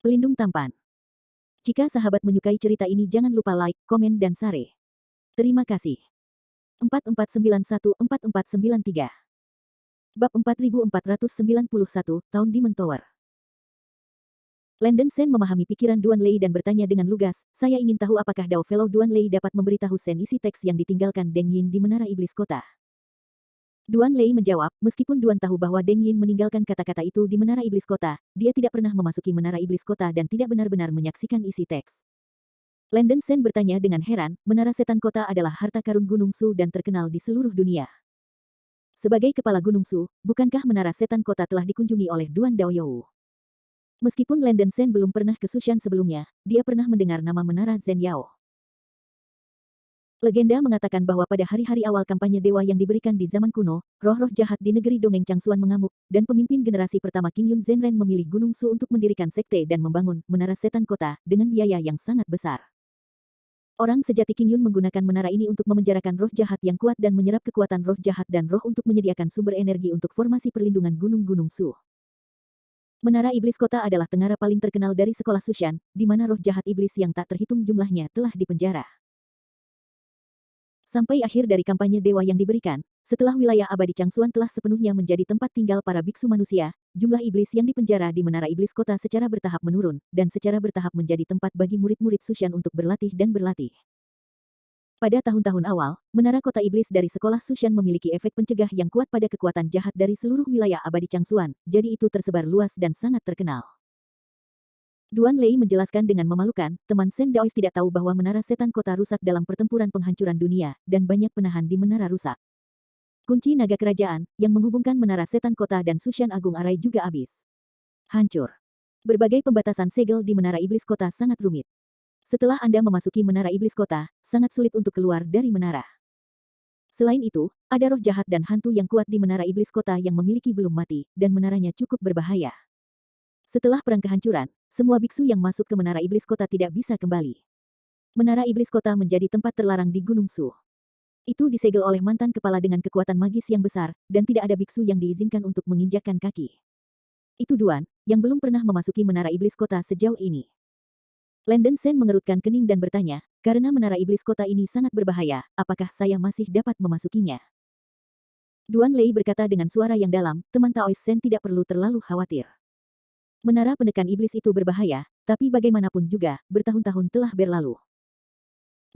Pelindung tampan. Jika sahabat menyukai cerita ini jangan lupa like, komen dan share. Terima kasih. 44914493 Bab 4491 Tahun Demon Tower. Landon Sen memahami pikiran Duan Lei dan bertanya dengan lugas, saya ingin tahu apakah Dao Fellow Duan Lei dapat memberitahu Sen isi teks yang ditinggalkan Deng Yin di Menara Iblis Kota. Duan Lei menjawab, meskipun Duan tahu bahwa Deng Yin meninggalkan kata-kata itu di Menara Iblis Kota, dia tidak pernah memasuki Menara Iblis Kota dan tidak benar-benar menyaksikan isi teks. Landon Sen bertanya dengan heran, Menara Setan Kota adalah harta karun Gunung Su dan terkenal di seluruh dunia. Sebagai kepala Gunung Su, bukankah Menara Setan Kota telah dikunjungi oleh Duan Daoyou? Meskipun Landon Sen belum pernah ke Sushan sebelumnya, dia pernah mendengar nama Menara Zhen Yao. Legenda mengatakan bahwa pada hari-hari awal kampanye dewa yang diberikan di zaman kuno, roh-roh jahat di negeri dongeng Changsuan mengamuk, dan pemimpin generasi pertama Qingyun Zhenren memilih Gunung Su untuk mendirikan sekte dan membangun Menara Setan Kota dengan biaya yang sangat besar. Orang sejati Qingyun menggunakan menara ini untuk memenjarakan roh jahat yang kuat dan menyerap kekuatan roh jahat dan roh untuk menyediakan sumber energi untuk formasi perlindungan gunung-gunung Su. Menara Iblis Kota adalah tengara paling terkenal dari sekolah Sushan, di mana roh jahat iblis yang tak terhitung jumlahnya telah dipenjara. Sampai akhir dari kampanye dewa yang diberikan, setelah wilayah abadi Changsuan telah sepenuhnya menjadi tempat tinggal para biksu manusia, jumlah iblis yang dipenjara di Menara Iblis Kota secara bertahap menurun, dan secara bertahap menjadi tempat bagi murid-murid Sushan untuk berlatih dan berlatih. Pada tahun-tahun awal, Menara Kota Iblis dari sekolah Sushan memiliki efek pencegah yang kuat pada kekuatan jahat dari seluruh wilayah abadi Changsuan, jadi itu tersebar luas dan sangat terkenal. Duan Lei menjelaskan dengan memalukan, teman Sen Daois tidak tahu bahwa Menara Setan Kota rusak dalam pertempuran penghancuran dunia, dan banyak penahan di menara rusak. Kunci naga kerajaan, yang menghubungkan Menara Setan Kota dan Sushan Agung Arai juga habis. Hancur. Berbagai pembatasan segel di Menara Iblis Kota sangat rumit. Setelah Anda memasuki Menara Iblis Kota, sangat sulit untuk keluar dari menara. Selain itu, ada roh jahat dan hantu yang kuat di Menara Iblis Kota yang memiliki belum mati, dan menaranya cukup berbahaya. Setelah perang kehancuran, semua biksu yang masuk ke Menara Iblis Kota tidak bisa kembali. Menara Iblis Kota menjadi tempat terlarang di Gunung Su. Itu disegel oleh mantan kepala dengan kekuatan magis yang besar, dan tidak ada biksu yang diizinkan untuk menginjakkan kaki. Itu Duan, yang belum pernah memasuki Menara Iblis Kota sejauh ini. Landon Sen mengerutkan kening dan bertanya, karena Menara Iblis Kota ini sangat berbahaya, apakah saya masih dapat memasukinya? Duan Lei berkata dengan suara yang dalam, teman Taois Sen tidak perlu terlalu khawatir. Menara penekan iblis itu berbahaya, tapi bagaimanapun juga, bertahun-tahun telah berlalu.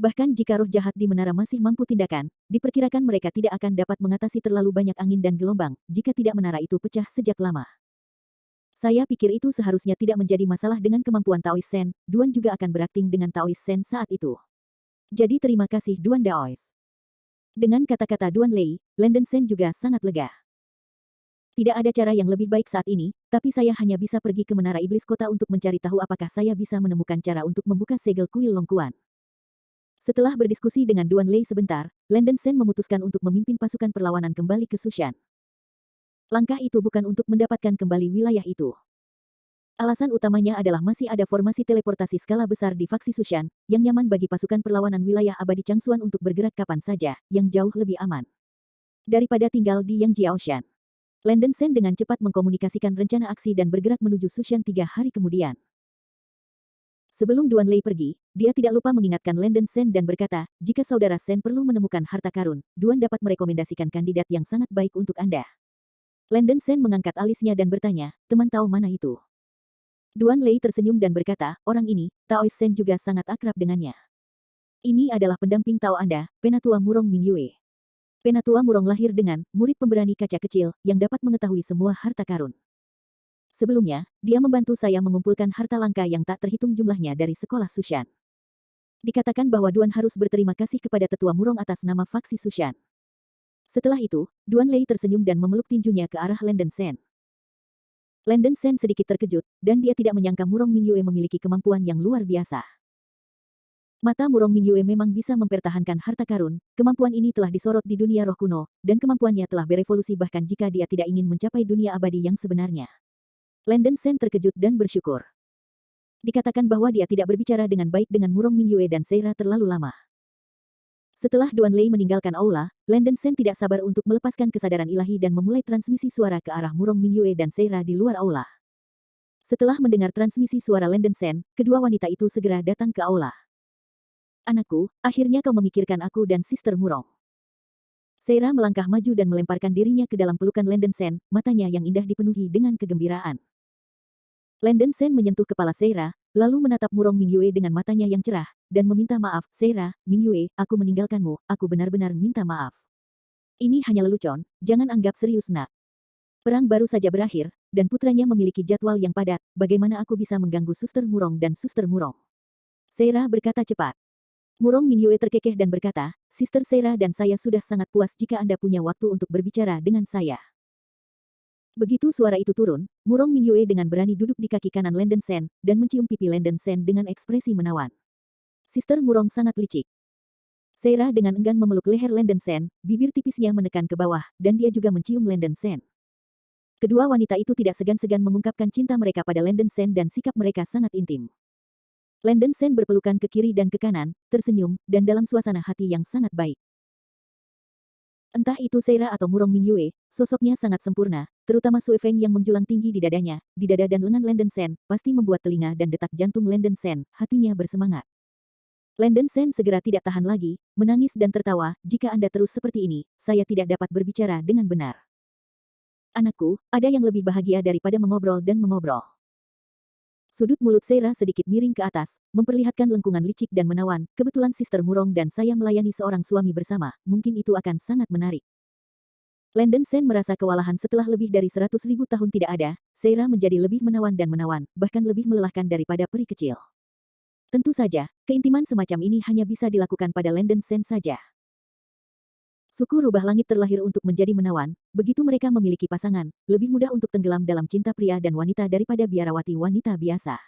Bahkan jika roh jahat di menara masih mampu tindakan, diperkirakan mereka tidak akan dapat mengatasi terlalu banyak angin dan gelombang, jika tidak menara itu pecah sejak lama. Saya pikir itu seharusnya tidak menjadi masalah dengan kemampuan Taois Sen, Duan juga akan berakting dengan Taois Sen saat itu. Jadi terima kasih Duan Daois. Dengan kata-kata Duan Lei, Landon Sen juga sangat lega. Tidak ada cara yang lebih baik saat ini, tapi saya hanya bisa pergi ke Menara Iblis Kota untuk mencari tahu apakah saya bisa menemukan cara untuk membuka segel kuil Longkuan. Setelah berdiskusi dengan Duan Lei sebentar, Landon Sen memutuskan untuk memimpin pasukan perlawanan kembali ke Sushan. Langkah itu bukan untuk mendapatkan kembali wilayah itu. Alasan utamanya adalah masih ada formasi teleportasi skala besar di faksi Sushan, yang nyaman bagi pasukan perlawanan wilayah abadi Changsuan untuk bergerak kapan saja, yang jauh lebih aman daripada tinggal di Yang Jiaoshan. Landon Sen dengan cepat mengkomunikasikan rencana aksi dan bergerak menuju Sushan 3 hari kemudian. Sebelum Duan Lei pergi, dia tidak lupa mengingatkan Landon Sen dan berkata, jika saudara Sen perlu menemukan harta karun, Duan dapat merekomendasikan kandidat yang sangat baik untuk Anda. Landon Sen mengangkat alisnya dan bertanya, teman tahu mana itu? Duan Lei tersenyum dan berkata, orang ini, Taois Sen juga sangat akrab dengannya. Ini adalah pendamping Tao Anda, Penatua Murong Mingyue. Penatua Murong lahir dengan murid pemberani kaca kecil yang dapat mengetahui semua harta karun. Sebelumnya, dia membantu saya mengumpulkan harta langka yang tak terhitung jumlahnya dari sekolah Sushan. Dikatakan bahwa Duan harus berterima kasih kepada Tetua Murong atas nama faksi Sushan. Setelah itu, Duan Lei tersenyum dan memeluk tinjunya ke arah Landon Sen. Landon Sen sedikit terkejut, dan dia tidak menyangka Murong Mingyue memiliki kemampuan yang luar biasa. Mata Murong Mingyue memang bisa mempertahankan harta karun, kemampuan ini telah disorot di dunia roh kuno, dan kemampuannya telah berevolusi bahkan jika dia tidak ingin mencapai dunia abadi yang sebenarnya. Landon Sen terkejut dan bersyukur. Dikatakan bahwa dia tidak berbicara dengan baik dengan Murong Mingyue dan Seira terlalu lama. Setelah Duan Lei meninggalkan aula, Landon Sen tidak sabar untuk melepaskan kesadaran ilahi dan memulai transmisi suara ke arah Murong Mingyue dan Seira di luar aula. Setelah mendengar transmisi suara Landen Sen, kedua wanita itu segera datang ke aula. Anakku, akhirnya kau memikirkan aku dan Sister Murong. Seira melangkah maju dan melemparkan dirinya ke dalam pelukan Landen Sen, matanya yang indah dipenuhi dengan kegembiraan. Landen Sen menyentuh kepala Seira, lalu menatap Murong Mingyue dengan matanya yang cerah, dan meminta maaf, Seira, Mingyue, aku meninggalkanmu, aku benar-benar minta maaf. Ini hanya lelucon, jangan anggap serius nak. Perang baru saja berakhir, dan putranya memiliki jadwal yang padat, bagaimana aku bisa mengganggu Suster Murong dan Suster Murong? Seira berkata cepat. Murong Mingyue terkekeh dan berkata, Sister Seira dan saya sudah sangat puas jika Anda punya waktu untuk berbicara dengan saya. Begitu suara itu turun, Murong Mingyue dengan berani duduk di kaki kanan Landen Sen, dan mencium pipi Landen Sen dengan ekspresi menawan. Sister Murong sangat licik. Seira dengan enggan memeluk leher Landen Sen, bibir tipisnya menekan ke bawah, dan dia juga mencium Landen Sen. Kedua wanita itu tidak segan-segan mengungkapkan cinta mereka pada Landen Sen dan sikap mereka sangat intim. Landen Sen berpelukan ke kiri dan ke kanan, tersenyum, dan dalam suasana hati yang sangat baik. Entah itu Seira atau Murong Mingyue, sosoknya sangat sempurna, terutama Sue Feng yang menjulang tinggi di dadanya, di dada dan lengan Landen Sen, pasti membuat telinga dan detak jantung Landen Sen, hatinya bersemangat. Landen Sen segera tidak tahan lagi, menangis dan tertawa, jika Anda terus seperti ini, saya tidak dapat berbicara dengan benar. Anakku, ada yang lebih bahagia daripada mengobrol dan mengobrol. Sudut mulut Seira sedikit miring ke atas, memperlihatkan lengkungan licik dan menawan, kebetulan Sister Murong dan saya melayani seorang suami bersama, mungkin itu akan sangat menarik. Landen Sen merasa kewalahan setelah lebih dari 100.000 tahun tidak ada, Seira menjadi lebih menawan dan menawan, bahkan lebih melelahkan daripada peri kecil. Tentu saja, keintiman semacam ini hanya bisa dilakukan pada Landen Sen saja. Suku rubah langit terlahir untuk menjadi menawan, begitu mereka memiliki pasangan, lebih mudah untuk tenggelam dalam cinta pria dan wanita daripada biarawati wanita biasa.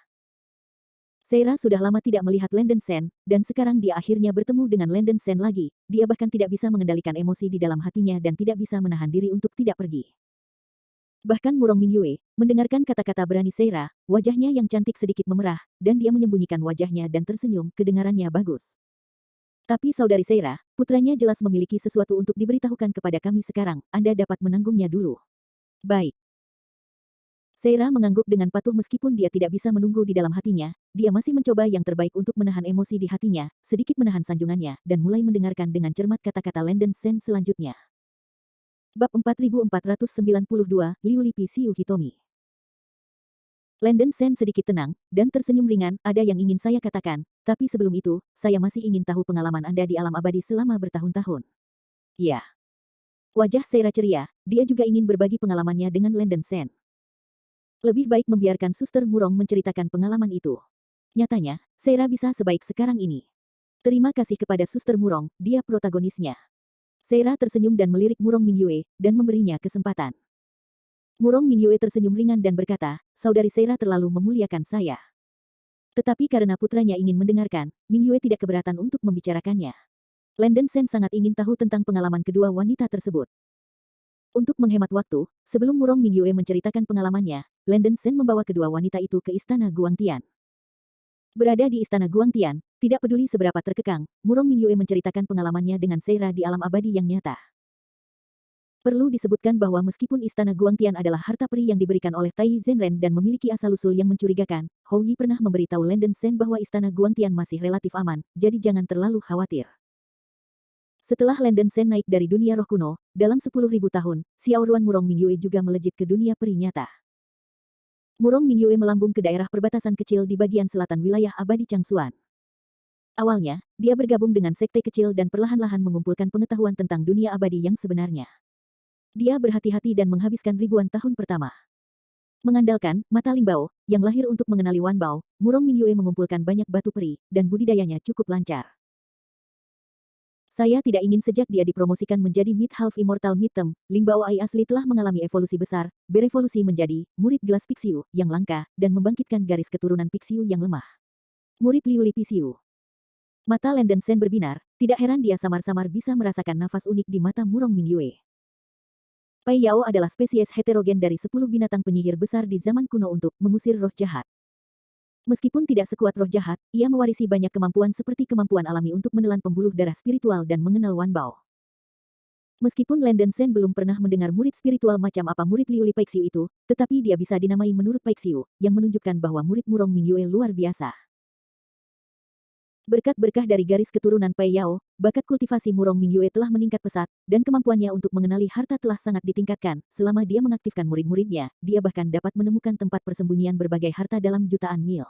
Seira sudah lama tidak melihat Landen Sen, dan sekarang dia akhirnya bertemu dengan Landen Sen lagi, dia bahkan tidak bisa mengendalikan emosi di dalam hatinya dan tidak bisa menahan diri untuk tidak pergi. Bahkan Murong Mingyue, mendengarkan kata-kata berani Seira, wajahnya yang cantik sedikit memerah, dan dia menyembunyikan wajahnya dan tersenyum, kedengarannya bagus. Tapi saudari Seira, putranya jelas memiliki sesuatu untuk diberitahukan kepada kami sekarang, Anda dapat menanggungnya dulu. Baik. Seira mengangguk dengan patuh meskipun dia tidak bisa menunggu di dalam hatinya, dia masih mencoba yang terbaik untuk menahan emosi di hatinya, sedikit menahan sanjungannya, dan mulai mendengarkan dengan cermat kata-kata Landen Sen selanjutnya. Bab 4492, Liu Lipi Siu Hitomi. Landen Sen sedikit tenang, dan tersenyum ringan, ada yang ingin saya katakan, tapi sebelum itu, saya masih ingin tahu pengalaman Anda di alam abadi selama bertahun-tahun. Ya. Wajah Seira ceria, dia juga ingin berbagi pengalamannya dengan Landen Sen. Lebih baik membiarkan Suster Murong menceritakan pengalaman itu. Nyatanya, Seira bisa sebaik sekarang ini. Terima kasih kepada Suster Murong, dia protagonisnya. Seira tersenyum dan melirik Murong Mingyue, dan memberinya kesempatan. Murong Mingyue tersenyum ringan dan berkata, saudari Seira terlalu memuliakan saya. Tetapi karena putranya ingin mendengarkan, Mingyue tidak keberatan untuk membicarakannya. Landen Sen sangat ingin tahu tentang pengalaman kedua wanita tersebut. Untuk menghemat waktu, sebelum Murong Mingyue menceritakan pengalamannya, Landen Sen membawa kedua wanita itu ke istana Guangtian. Berada di istana Guangtian, tidak peduli seberapa terkekang, Murong Mingyue menceritakan pengalamannya dengan Seira di alam abadi yang nyata. Perlu disebutkan bahwa meskipun istana Guangtian adalah harta peri yang diberikan oleh Tai Zhenren dan memiliki asal-usul yang mencurigakan, Hou Yi pernah memberitahu Landen Sen bahwa istana Guangtian masih relatif aman, jadi jangan terlalu khawatir. Setelah Landen Sen naik dari dunia roh kuno, dalam 10.000 tahun, Xiao Ruan Murong Mingyue juga melejit ke dunia peri nyata. Murong Mingyue melambung ke daerah perbatasan kecil di bagian selatan wilayah abadi Changsuan. Awalnya, dia bergabung dengan sekte kecil dan perlahan-lahan mengumpulkan pengetahuan tentang dunia abadi yang sebenarnya. Dia berhati-hati dan menghabiskan ribuan tahun pertama. Mengandalkan mata Lingbao, yang lahir untuk mengenali Wanbao, Murong Mingyue mengumpulkan banyak batu peri, dan budidayanya cukup lancar. Saya tidak ingin sejak dia dipromosikan menjadi Mid-Half Immortal Midtem, Lingbao Ai asli telah mengalami evolusi besar, berevolusi menjadi murid gelas Pixiu yang langka, dan membangkitkan garis keturunan Pixiu yang lemah. Murid Liu Li Pixiu. Mata Landen Sen berbinar, tidak heran dia samar-samar bisa merasakan nafas unik di mata Murong Mingyue. Pai Yao adalah spesies heterogen dari 10 binatang penyihir besar di zaman kuno untuk mengusir roh jahat. Meskipun tidak sekuat roh jahat, ia mewarisi banyak kemampuan seperti kemampuan alami untuk menelan pembuluh darah spiritual dan mengenal Wanbao. Meskipun Landon Shen belum pernah mendengar murid spiritual macam apa murid Liu Li Paixiu itu, tetapi dia bisa dinamai menurut Paixiu, yang menunjukkan bahwa murid Murong Mingyue luar biasa. Berkat berkah dari garis keturunan Pai Yao, bakat kultivasi Murong Mingyue telah meningkat pesat, dan kemampuannya untuk mengenali harta telah sangat ditingkatkan. Selama dia mengaktifkan murid-muridnya, dia bahkan dapat menemukan tempat persembunyian berbagai harta dalam jutaan mil.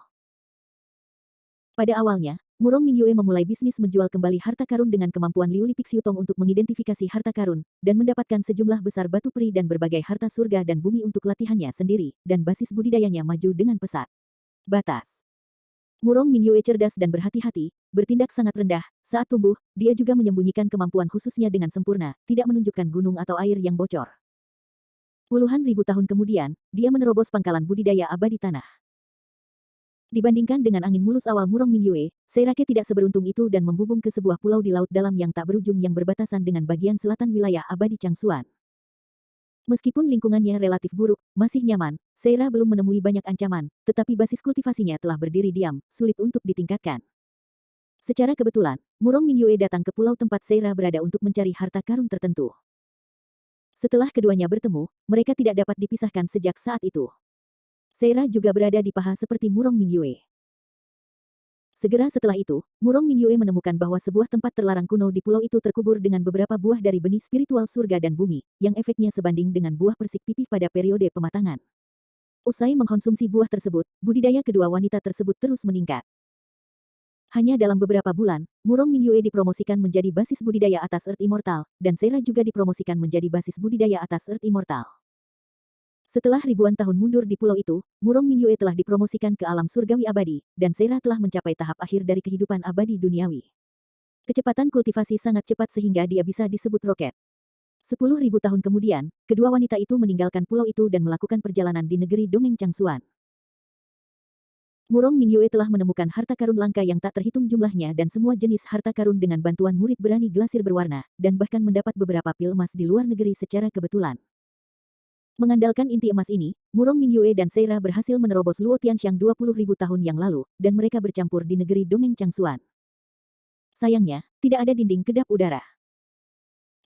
Pada awalnya, Murong Mingyue memulai bisnis menjual kembali harta karun dengan kemampuan Liu Li Pixiutong untuk mengidentifikasi harta karun, dan mendapatkan sejumlah besar batu peri dan berbagai harta surga dan bumi untuk latihannya sendiri, dan basis budidayanya maju dengan pesat. Batas. Murong Mingyue cerdas dan berhati-hati, bertindak sangat rendah. Saat tumbuh, dia juga menyembunyikan kemampuan khususnya dengan sempurna, tidak menunjukkan gunung atau air yang bocor. Puluhan ribu tahun kemudian, dia menerobos pangkalan budidaya abadi tanah. Dibandingkan dengan angin mulus awal Murong Mingyue, Seirake tidak seberuntung itu dan membubung ke sebuah pulau di laut dalam yang tak berujung yang berbatasan dengan bagian selatan wilayah abadi Changsuan. Meskipun lingkungannya relatif buruk, masih nyaman, Seira belum menemui banyak ancaman, tetapi basis kultivasinya telah berdiri diam, sulit untuk ditingkatkan. Secara kebetulan, Murong Mingyue datang ke pulau tempat Seira berada untuk mencari harta karun tertentu. Setelah keduanya bertemu, mereka tidak dapat dipisahkan sejak saat itu. Seira juga berada di paha seperti Murong Mingyue. Segera setelah itu, Murong Mingyue menemukan bahwa sebuah tempat terlarang kuno di pulau itu terkubur dengan beberapa buah dari benih spiritual surga dan bumi, yang efeknya sebanding dengan buah persik pipih pada periode pematangan. Usai mengkonsumsi buah tersebut, budidaya kedua wanita tersebut terus meningkat. Hanya dalam beberapa bulan, Murong Mingyue dipromosikan menjadi basis budidaya atas Earth Immortal, dan Seira juga dipromosikan menjadi basis budidaya atas Earth Immortal. Setelah ribuan tahun mundur di pulau itu, Murong Mingyue telah dipromosikan ke alam surgawi abadi, dan Seira telah mencapai tahap akhir dari kehidupan abadi duniawi. Kecepatan kultivasi sangat cepat sehingga dia bisa disebut roket. 10.000 tahun kemudian, kedua wanita itu meninggalkan pulau itu dan melakukan perjalanan di negeri dongeng Changsuan. Murong Mingyue telah menemukan harta karun langka yang tak terhitung jumlahnya dan semua jenis harta karun dengan bantuan murid berani glasir berwarna, dan bahkan mendapat beberapa pil emas di luar negeri secara kebetulan. Mengandalkan inti emas ini, Murong Mingyue dan Seira berhasil menerobos Luo Tianxiang 20.000 tahun yang lalu, dan mereka bercampur di negeri dongeng Changsuan. Sayangnya, tidak ada dinding kedap udara.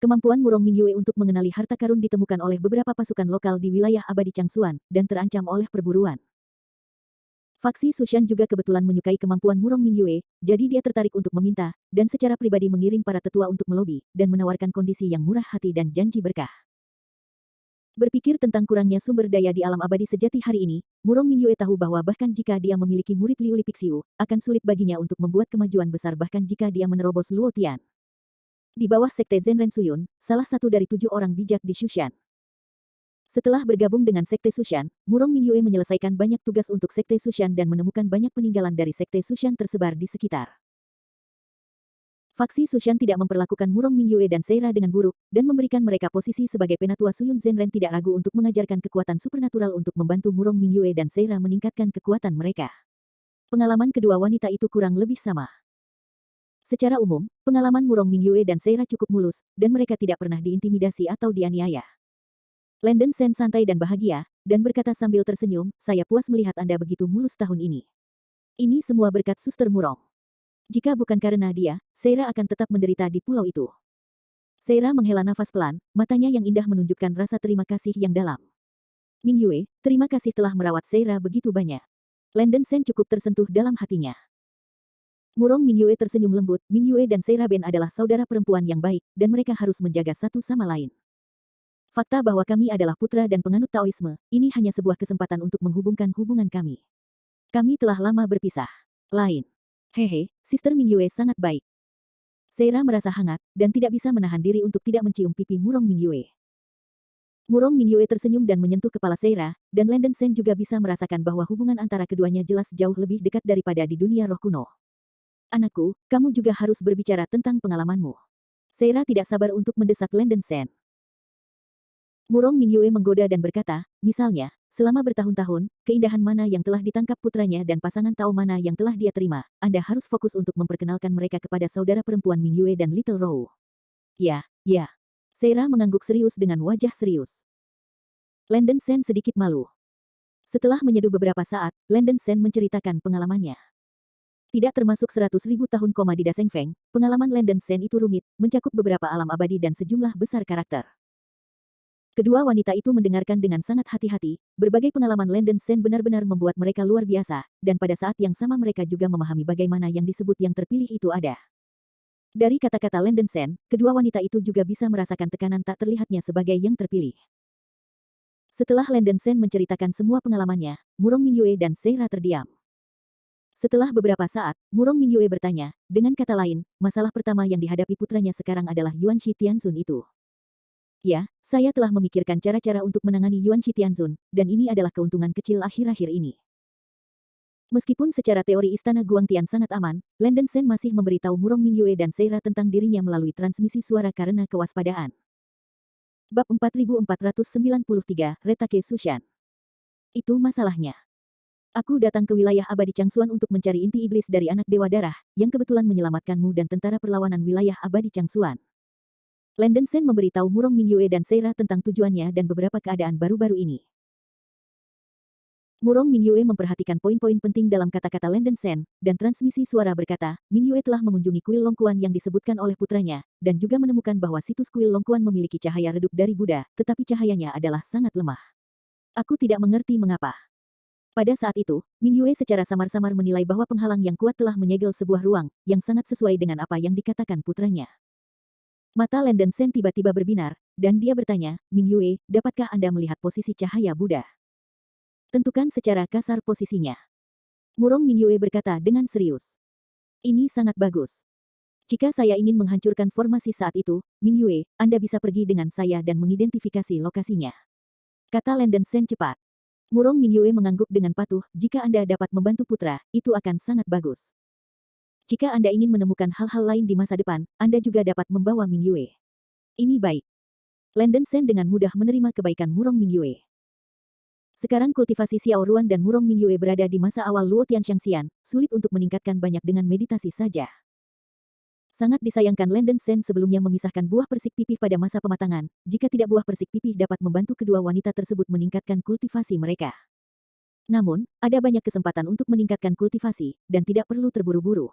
Kemampuan Murong Mingyue untuk mengenali harta karun ditemukan oleh beberapa pasukan lokal di wilayah abadi Changsuan, dan terancam oleh perburuan. Faksi Sushan juga kebetulan menyukai kemampuan Murong Mingyue, jadi dia tertarik untuk meminta, dan secara pribadi mengirim para tetua untuk melobi, dan menawarkan kondisi yang murah hati dan janji berkah. Berpikir tentang kurangnya sumber daya di alam abadi sejati hari ini, Murong Mingyue tahu bahwa bahkan jika dia memiliki murid Liu Li Pixiu, akan sulit baginya untuk membuat kemajuan besar bahkan jika dia menerobos Luo Tian. Di bawah Sekte Zenren Suyun, salah satu dari 7 orang bijak di Shushan. Setelah bergabung dengan Sekte Sushan, Murong Mingyue menyelesaikan banyak tugas untuk Sekte Sushan dan menemukan banyak peninggalan dari Sekte Sushan tersebar di sekitar. Faksi Sushan tidak memperlakukan Murong Mingyue dan Seira dengan buruk, dan memberikan mereka posisi sebagai penatua Suyun Zenren tidak ragu untuk mengajarkan kekuatan supernatural untuk membantu Murong Mingyue dan Seira meningkatkan kekuatan mereka. Pengalaman kedua wanita itu kurang lebih sama. Secara umum, pengalaman Murong Mingyue dan Seira cukup mulus, dan mereka tidak pernah diintimidasi atau dianiaya. Landon Shen santai dan bahagia, dan berkata sambil tersenyum, "Saya puas melihat Anda begitu mulus tahun ini. Ini semua berkat Suster Murong. Jika bukan karena dia, Seira akan tetap menderita di pulau itu." Seira menghela nafas pelan, matanya yang indah menunjukkan rasa terima kasih yang dalam. "Mingyue, terima kasih telah merawat Seira begitu banyak." Landon Shen cukup tersentuh dalam hatinya. Murong Mingyue tersenyum lembut, Mingyue dan Seira Ben adalah saudara perempuan yang baik, dan mereka harus menjaga satu sama lain. Fakta bahwa kami adalah putra dan penganut Taoisme, ini hanya sebuah kesempatan untuk menghubungkan hubungan kami. Kami telah lama berpisah. Lain. Hehe, Sister Mingyue sangat baik. Seira merasa hangat, dan tidak bisa menahan diri untuk tidak mencium pipi Murong Mingyue. Murong Mingyue tersenyum dan menyentuh kepala Seira, dan Landon Shen juga bisa merasakan bahwa hubungan antara keduanya jelas jauh lebih dekat daripada di dunia roh kuno. "Anakku, kamu juga harus berbicara tentang pengalamanmu." Seira tidak sabar untuk mendesak Landon Shen. Murong Mingyue menggoda dan berkata, "Misalnya, selama bertahun-tahun, keindahan mana yang telah ditangkap putranya dan pasangan Tao mana yang telah dia terima, Anda harus fokus untuk memperkenalkan mereka kepada saudara perempuan Mingyue dan Little Rou." "Ya, ya." Seira mengangguk serius dengan wajah serius. Landon Shen sedikit malu. Setelah menyeduh beberapa saat, Landon Shen menceritakan pengalamannya. Tidak termasuk 100.000 tahun koma di Daseng Feng, pengalaman Landen Sen itu rumit, mencakup beberapa alam abadi dan sejumlah besar karakter. Kedua wanita itu mendengarkan dengan sangat hati-hati, berbagai pengalaman Landen Sen benar-benar membuat mereka luar biasa, dan pada saat yang sama mereka juga memahami bagaimana yang disebut yang terpilih itu ada. Dari kata-kata Landen Sen, kedua wanita itu juga bisa merasakan tekanan tak terlihatnya sebagai yang terpilih. Setelah Landen Sen menceritakan semua pengalamannya, Murong Mingyue dan Seira terdiam. Setelah beberapa saat, Murong Mingyue bertanya, dengan kata lain, masalah pertama yang dihadapi putranya sekarang adalah Yuan Shi Tianzun itu. Ya, saya telah memikirkan cara-cara untuk menangani Yuan Shi Tianzun, dan ini adalah keuntungan kecil akhir-akhir ini. Meskipun secara teori istana Guangtian sangat aman, Landen Sen masih memberitahu Murong Mingyue dan Seira tentang dirinya melalui transmisi suara karena kewaspadaan. Bab 4493, Retake Sushan. Itu masalahnya. Aku datang ke wilayah abadi Changsuan untuk mencari inti iblis dari anak Dewa Darah, yang kebetulan menyelamatkanmu dan tentara perlawanan wilayah abadi Changsuan. Landen Sen memberitahu Murong Mingyue dan Seira tentang tujuannya dan beberapa keadaan baru-baru ini. Murong Mingyue memperhatikan poin-poin penting dalam kata-kata Landen Sen, dan transmisi suara berkata, Mingyue telah mengunjungi kuil Longkuan yang disebutkan oleh putranya, dan juga menemukan bahwa situs kuil Longkuan memiliki cahaya redup dari Buddha, tetapi cahayanya adalah sangat lemah. Aku tidak mengerti mengapa. Pada saat itu, Mingyue secara samar-samar menilai bahwa penghalang yang kuat telah menyegel sebuah ruang, yang sangat sesuai dengan apa yang dikatakan putranya. Mata Landen Sen tiba-tiba berbinar, dan dia bertanya, Mingyue, dapatkah Anda melihat posisi cahaya Buddha? Tentukan secara kasar posisinya. Murong Mingyue berkata dengan serius. Ini sangat bagus. Jika saya ingin menghancurkan formasi saat itu, Mingyue, Anda bisa pergi dengan saya dan mengidentifikasi lokasinya. Kata Landen Sen cepat. Murong Mingyue mengangguk dengan patuh, jika Anda dapat membantu putra, itu akan sangat bagus. Jika Anda ingin menemukan hal-hal lain di masa depan, Anda juga dapat membawa Mingyue. Ini baik. Landen Sen dengan mudah menerima kebaikan Murong Mingyue. Sekarang kultivasi Xiao Ruan dan Murong Mingyue berada di masa awal Luo Tianxiangxian, sulit untuk meningkatkan banyak dengan meditasi saja. Sangat disayangkan Landen Sen sebelumnya memisahkan buah persik pipih pada masa pematangan, jika tidak buah persik pipih dapat membantu kedua wanita tersebut meningkatkan kultivasi mereka. Namun, ada banyak kesempatan untuk meningkatkan kultivasi, dan tidak perlu terburu-buru.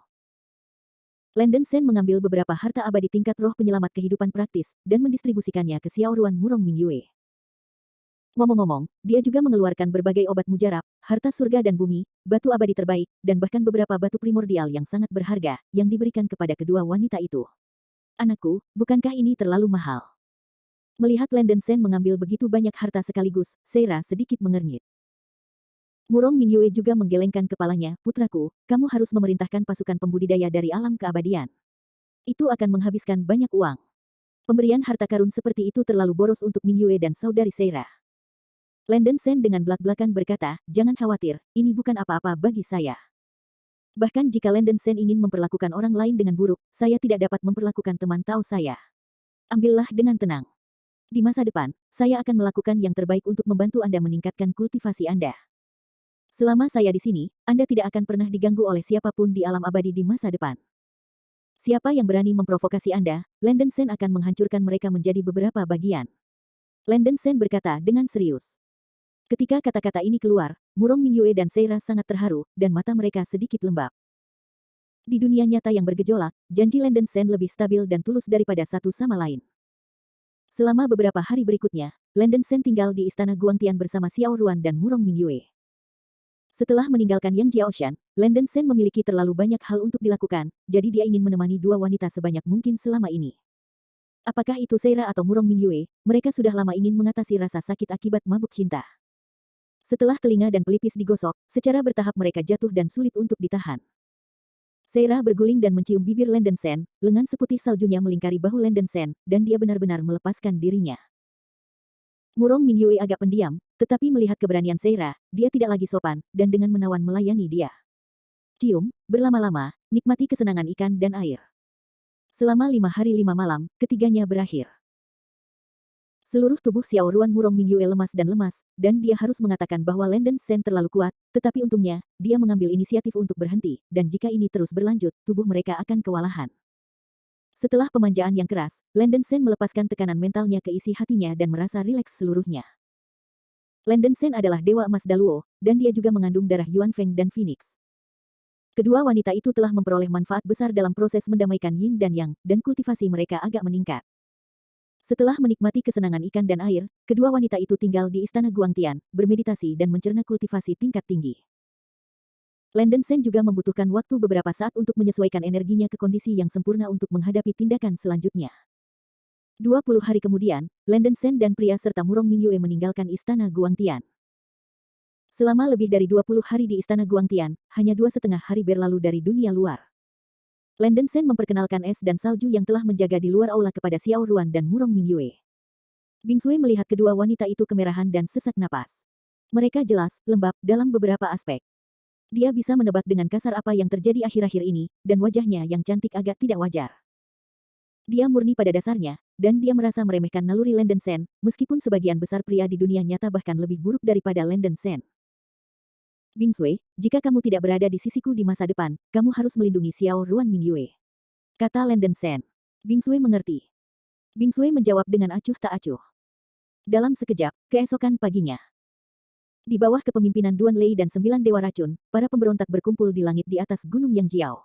Landen Sen mengambil beberapa harta abadi tingkat roh penyelamat kehidupan praktis, dan mendistribusikannya ke Xiao Ruan Murong Mingyue. Ngomong-ngomong, dia juga mengeluarkan berbagai obat mujarab, harta surga dan bumi, batu abadi terbaik, dan bahkan beberapa batu primordial yang sangat berharga, yang diberikan kepada kedua wanita itu. Anakku, bukankah ini terlalu mahal? Melihat Landen Sen mengambil begitu banyak harta sekaligus, Seira sedikit mengernyit. Murong Mingyue juga menggelengkan kepalanya, putraku, kamu harus memerintahkan pasukan pembudidaya dari alam keabadian. Itu akan menghabiskan banyak uang. Pemberian harta karun seperti itu terlalu boros untuk Mingyue dan saudari Seira. Landen Sen dengan belak-belakan berkata, jangan khawatir, ini bukan apa-apa bagi saya. Bahkan jika Landen Sen ingin memperlakukan orang lain dengan buruk, saya tidak dapat memperlakukan teman Tao saya. Ambillah dengan tenang. Di masa depan, saya akan melakukan yang terbaik untuk membantu Anda meningkatkan kultivasi Anda. Selama saya di sini, Anda tidak akan pernah diganggu oleh siapapun di alam abadi di masa depan. Siapa yang berani memprovokasi Anda, Landen Sen akan menghancurkan mereka menjadi beberapa bagian. Landen Sen berkata dengan serius. Ketika kata-kata ini keluar, Murong Mingyue dan Seira sangat terharu, dan mata mereka sedikit lembab. Di dunia nyata yang bergejolak, janji Landen Sen lebih stabil dan tulus daripada satu sama lain. Selama beberapa hari berikutnya, Landen Sen tinggal di istana Guangtian bersama Xiao Ruan dan Murong Mingyue. Setelah meninggalkan Yang Jiaoshan, Landen Sen memiliki terlalu banyak hal untuk dilakukan, jadi dia ingin menemani dua wanita sebanyak mungkin selama ini. Apakah itu Seira atau Murong Mingyue, mereka sudah lama ingin mengatasi rasa sakit akibat mabuk cinta. Setelah telinga dan pelipis digosok, secara bertahap mereka jatuh dan sulit untuk ditahan. Seira berguling dan mencium bibir Landen Sen, lengan seputih saljunya melingkari bahu Landen Sen, dan dia benar-benar melepaskan dirinya. Murong Mingyue agak pendiam, tetapi melihat keberanian Seira, dia tidak lagi sopan, dan dengan menawan melayani dia. Cium, berlama-lama, nikmati kesenangan ikan dan air. Selama 5 hari 5 malam, ketiganya berakhir. Seluruh tubuh Xiao Ruan Murong Mingyue lemas, dan dia harus mengatakan bahwa Landen Sen terlalu kuat, tetapi untungnya, dia mengambil inisiatif untuk berhenti, dan jika ini terus berlanjut, tubuh mereka akan kewalahan. Setelah pemanjaan yang keras, Landen Sen melepaskan tekanan mentalnya ke isi hatinya dan merasa rileks seluruhnya. Landen Sen adalah Dewa Emas Daluo, dan dia juga mengandung darah Yuan Feng dan Phoenix. Kedua wanita itu telah memperoleh manfaat besar dalam proses mendamaikan yin dan yang, dan kultivasi mereka agak meningkat. Setelah menikmati kesenangan ikan dan air, kedua wanita itu tinggal di istana Guangtian, bermeditasi dan mencerna kultivasi tingkat tinggi. Landen Sen juga membutuhkan waktu beberapa saat untuk menyesuaikan energinya ke kondisi yang sempurna untuk menghadapi tindakan selanjutnya. 20 hari kemudian, Landen Sen dan pria serta Murong Mingyue meninggalkan istana Guangtian. Selama lebih dari 20 hari di istana Guangtian, hanya 2,5 hari berlalu dari dunia luar. Landen Sen memperkenalkan es dan salju yang telah menjaga di luar aula kepada Xiao Ruan dan Murong Mingyue. Bing Sui melihat kedua wanita itu kemerahan dan sesak napas. Mereka jelas, lembab, dalam beberapa aspek. Dia bisa menebak dengan kasar apa yang terjadi akhir-akhir ini, dan wajahnya yang cantik agak tidak wajar. Dia murni pada dasarnya, dan dia merasa meremehkan naluri Landen Sen, meskipun sebagian besar pria di dunia nyata bahkan lebih buruk daripada Landen Sen. Bing Sui, jika kamu tidak berada di sisiku di masa depan, kamu harus melindungi Xiao Ruan Mingyue, kata Landen Sen. Bing Sui mengerti. Bing Sui menjawab dengan acuh tak acuh. Dalam sekejap, keesokan paginya. Di bawah kepemimpinan Duan Lei dan 9 dewa racun, para pemberontak berkumpul di langit di atas Gunung Yangjiao.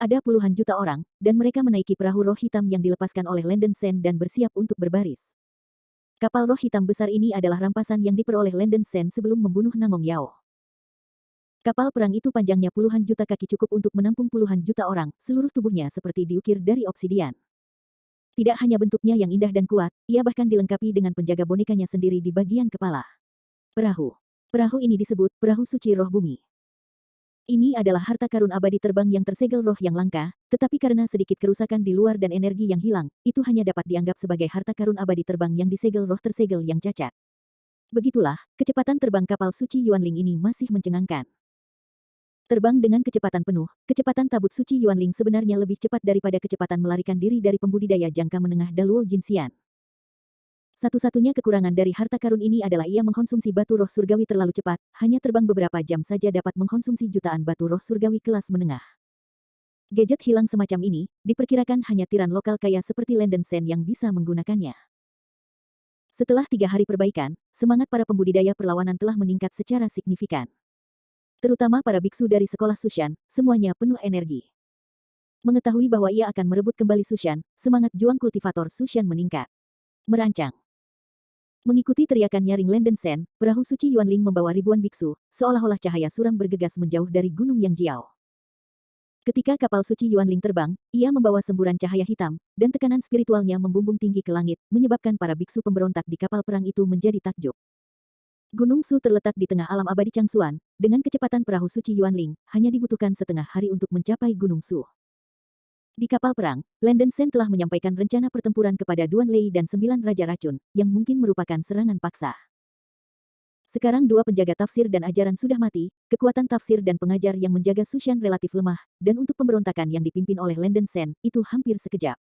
Ada puluhan juta orang, dan mereka menaiki perahu roh hitam yang dilepaskan oleh Landen Sen dan bersiap untuk berbaris. Kapal roh hitam besar ini adalah rampasan yang diperoleh Landen Sen sebelum membunuh Nangong Yao. Kapal perang itu panjangnya puluhan juta kaki cukup untuk menampung puluhan juta orang, seluruh tubuhnya seperti diukir dari obsidian. Tidak hanya bentuknya yang indah dan kuat, ia bahkan dilengkapi dengan penjaga bonekanya sendiri di bagian kepala. Perahu. Perahu ini disebut perahu suci roh bumi. Ini adalah harta karun abadi terbang yang tersegel roh yang langka, tetapi karena sedikit kerusakan di luar dan energi yang hilang, itu hanya dapat dianggap sebagai harta karun abadi terbang yang disegel roh tersegel yang cacat. Begitulah, kecepatan terbang kapal suci Yuanling ini masih mencengangkan. Terbang dengan kecepatan penuh, kecepatan tabut suci Yuanling sebenarnya lebih cepat daripada kecepatan melarikan diri dari pembudidaya jangka menengah Daluo Jinxian. Satu-satunya kekurangan dari harta karun ini adalah ia mengkonsumsi batu roh surgawi terlalu cepat, hanya terbang beberapa jam saja dapat mengkonsumsi jutaan batu roh surgawi kelas menengah. Gadget hilang semacam ini, diperkirakan hanya tiran lokal kaya seperti Landen Sen yang bisa menggunakannya. Setelah 3 hari perbaikan, semangat para pembudidaya perlawanan telah meningkat secara signifikan. Terutama para biksu dari sekolah Sushan, semuanya penuh energi. Mengetahui bahwa ia akan merebut kembali Sushan, semangat juang kultivator Sushan meningkat. Merancang. Mengikuti teriakan nyaring Landen Sen, perahu suci Yuanling membawa ribuan biksu, seolah-olah cahaya suram bergegas menjauh dari Gunung Yangjiao. Ketika kapal suci Yuanling terbang, ia membawa semburan cahaya hitam, dan tekanan spiritualnya membumbung tinggi ke langit, menyebabkan para biksu pemberontak di kapal perang itu menjadi takjub. Gunung Su terletak di tengah alam abadi Changsuan, dengan kecepatan perahu suci Yuanling, hanya dibutuhkan setengah hari untuk mencapai Gunung Su. Di kapal perang, Landen Sen telah menyampaikan rencana pertempuran kepada Duan Lei dan 9 Raja Racun, yang mungkin merupakan serangan paksa. Sekarang 2 penjaga tafsir dan ajaran sudah mati, kekuatan tafsir dan pengajar yang menjaga Sushan relatif lemah, dan untuk pemberontakan yang dipimpin oleh Landen Sen, itu hampir sekejap.